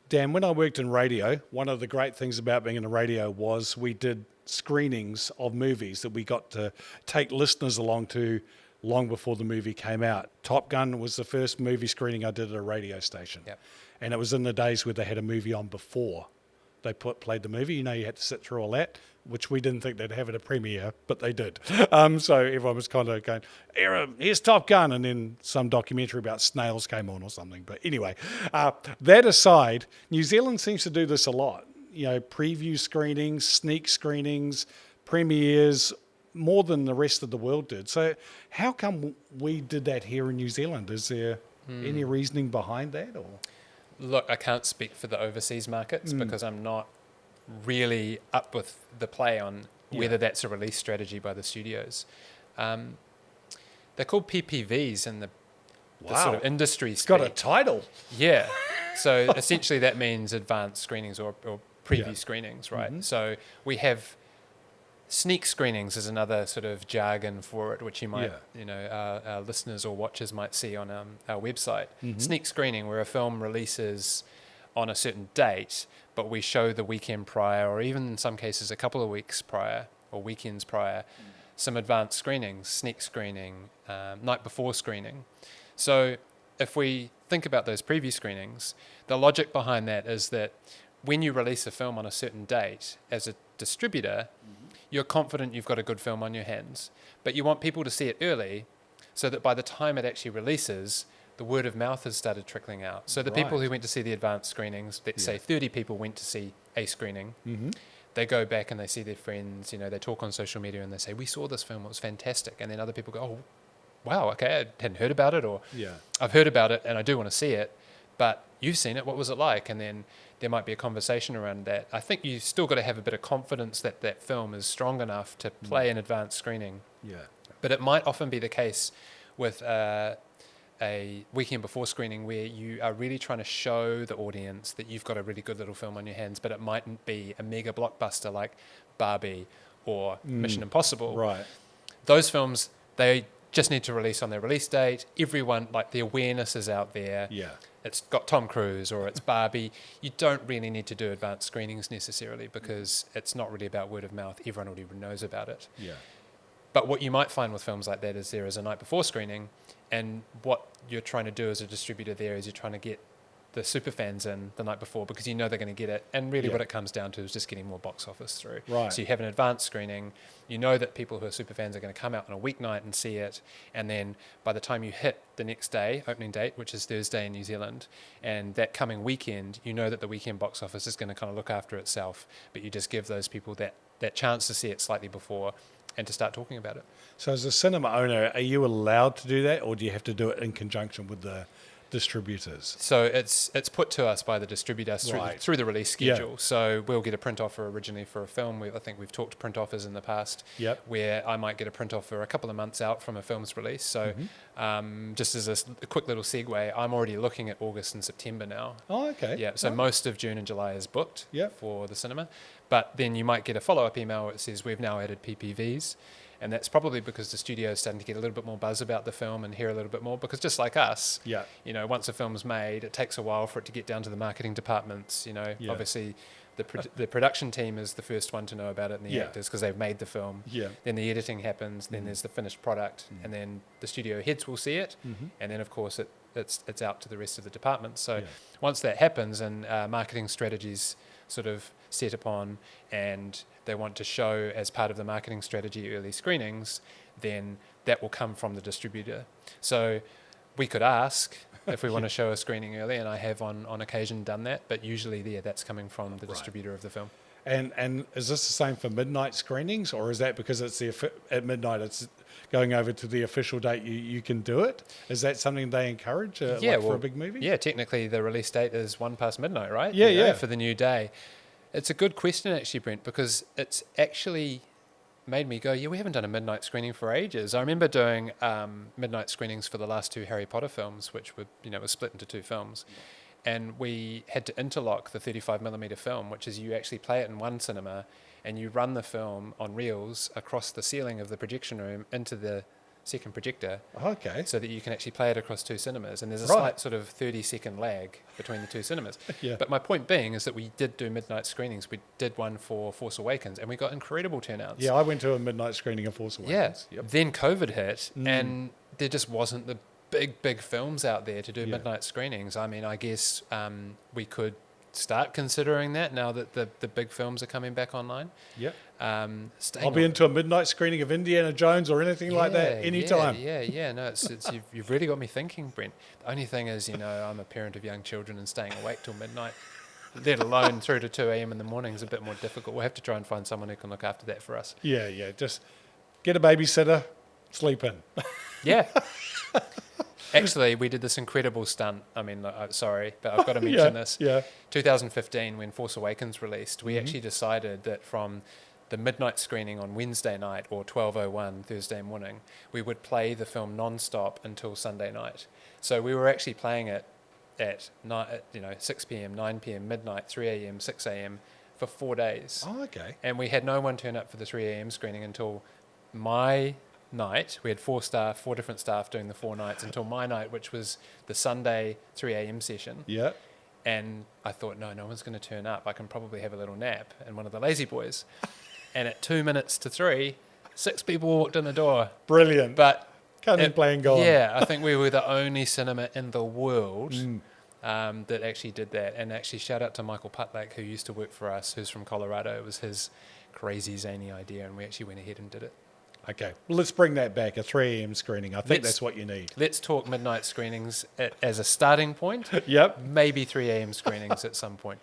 Dan, when I worked in radio, one of the great things about being in a radio was we did screenings of movies that we got to take listeners along to long before the movie came out. Top Gun was the first movie screening I did at a radio station. Yep. And it was in the days where they had a movie on before they played the movie. You know, you had to sit through all that, which we didn't think they'd have at a premiere, but they did. So everyone was kind of going, here's Top Gun, and then some documentary about snails came on or something. But anyway, that aside, New Zealand seems to do this a lot. You know, preview screenings, sneak screenings, premieres, more than the rest of the world did. So how come we did that here in New Zealand? Is there any reasoning behind that? Or Look, I can't speak for the overseas markets because I'm not really up with the play on whether that's a release strategy by the studios. They're called PPVs in the sort of industry It's speak. got a title. Yeah. So essentially that means advanced screenings or preview screenings, right? Mm-hmm. So we have sneak screenings is another sort of jargon for it, which you might, our listeners or watchers might see on our website. Mm-hmm. Sneak screening, where a film releases on a certain date, but we show the weekend prior, or even in some cases a couple of weeks prior or weekends prior, some advanced screenings, sneak screening, night before screening. So if we think about those preview screenings, the logic behind that is that when you release a film on a certain date as a distributor, you're confident you've got a good film on your hands, but you want people to see it early so that by the time it actually releases, the word of mouth has started trickling out. So the people who went to see the advanced screenings, let's say 30 people went to see a screening, they go back and they see their friends, they talk on social media and they say, we saw this film, it was fantastic. And then other people go, oh, wow, okay, I hadn't heard about it, or I've heard about it and I do want to see it, but you've seen it, what was it like? And then there might be a conversation around that. I think you still got to have a bit of confidence that that film is strong enough to play an advanced screening. Yeah. But it might often be the case with a weekend before screening where you are really trying to show the audience that you've got a really good little film on your hands, but it mightn't be a mega blockbuster like Barbie or Mission Impossible. Right. Those films, they just need to release on their release date. Everyone, like the awareness is out there. Yeah. It's got Tom Cruise or it's Barbie. You don't really need to do advanced screenings necessarily because it's not really about word of mouth. Everyone already knows about it. Yeah. But what you might find with films like that is there is a night before screening, and what you're trying to do as a distributor there is you're trying to get the super fans in the night before because you know they're going to get it, and really what it comes down to is just getting more box office through. Right. So you have an advanced screening, you know that people who are super fans are going to come out on a weeknight and see it, and then by the time you hit the next day, opening date, which is Thursday in New Zealand, and that coming weekend, you know that the weekend box office is going to kind of look after itself, but you just give those people that chance to see it slightly before and to start talking about it. So as a cinema owner, are you allowed to do that, or do you have to do it in conjunction with the distributors? So it's put to us by the distributor through the release schedule. Yeah. So we'll get a print offer originally for a film. I think we've talked to print offers in the past, where I might get a print offer a couple of months out from a film's release. So just as a quick little segue, I'm already looking at August and September now. Oh, okay. Yeah, so most of June and July is booked for the cinema. But then you might get a follow-up email that says we've now added PPVs. And that's probably because the studio is starting to get a little bit more buzz about the film and hear a little bit more. Because just like us, once a film's made, it takes a while for it to get down to the marketing departments. Obviously, the production team is the first one to know about it, and the actors, because they've made the film. Then the editing happens. Then there's the finished product, and then the studio heads will see it, and then of course it's out to the rest of the departments. So once that happens, and marketing strategies sort of set upon, and they want to show as part of the marketing strategy early screenings, then that will come from the distributor. So we could ask if we want to show a screening early, and I have on occasion done that, but usually that's coming from the distributor of the film. And is this the same for midnight screenings, or is that because it's at midnight it's going over to the official date you can do it? Is that something they encourage for a big movie? Yeah, technically the release date is 1 past midnight, right? Yeah. For the new day. It's a good question actually, Brent, because it's actually made me go, we haven't done a midnight screening for ages. I remember doing midnight screenings for the last 2 Harry Potter films, which were, was split into 2 films. And we had to interlock the 35mm film, which is you actually play it in one cinema and you run the film on reels across the ceiling of the projection room into the second projector, Okay. so that you can actually play it across 2 cinemas. And there's a Right. slight sort of 30-second lag between the 2 cinemas. Yeah. But my point being is that we did do midnight screenings. We did one for Force Awakens, and we got incredible turnouts. Yeah, I went to a midnight screening of Force Awakens. Yeah. Yep. Then COVID hit, and there just wasn't the big films out there to do Yeah. midnight screenings. I mean, I guess we could start considering that now that the big films are coming back online. Yep. Staying I'll be into a midnight screening of Indiana Jones or anything like that anytime. Yeah. No, it's you've really got me thinking, Brent. The only thing is, I'm a parent of young children, and staying awake till midnight, let alone through to 2 a.m. in the morning, is a bit more difficult. We'll have to try and find someone who can look after that for us. Yeah. Just get a babysitter, sleep in. Yeah. Actually, we did this incredible stunt. I mean, sorry, but I've got to mention this. Yeah. 2015, when Force Awakens released, we actually decided that from the midnight screening on Wednesday night or 12:01 Thursday morning, we would play the film non-stop until Sunday night. So we were actually playing it at 6 p.m., 9 p.m., midnight, 3 a.m., 6 a.m. for 4 days. Oh, okay. And we had no one turn up for the 3 a.m. screening until my night. We had 4 different staff doing the 4 nights until my night, which was the Sunday 3 a.m. session. Yeah. And I thought, no one's going to turn up. I can probably have a little nap in one of the lazy boys. And at 2 minutes to 3, 6 people walked in the door. Brilliant. But Come and play and go on. yeah, I think we were the only cinema in the world that actually did that. And actually, shout out to Michael Putlak, who used to work for us, who's from Colorado. It was his crazy, zany idea, and we actually went ahead and did it. Okay. Well, let's bring that back, a 3 a.m. screening. I think Let's- that's what you need. Let's talk midnight screenings as a starting point. Yep. Maybe 3 a.m. screenings at some point.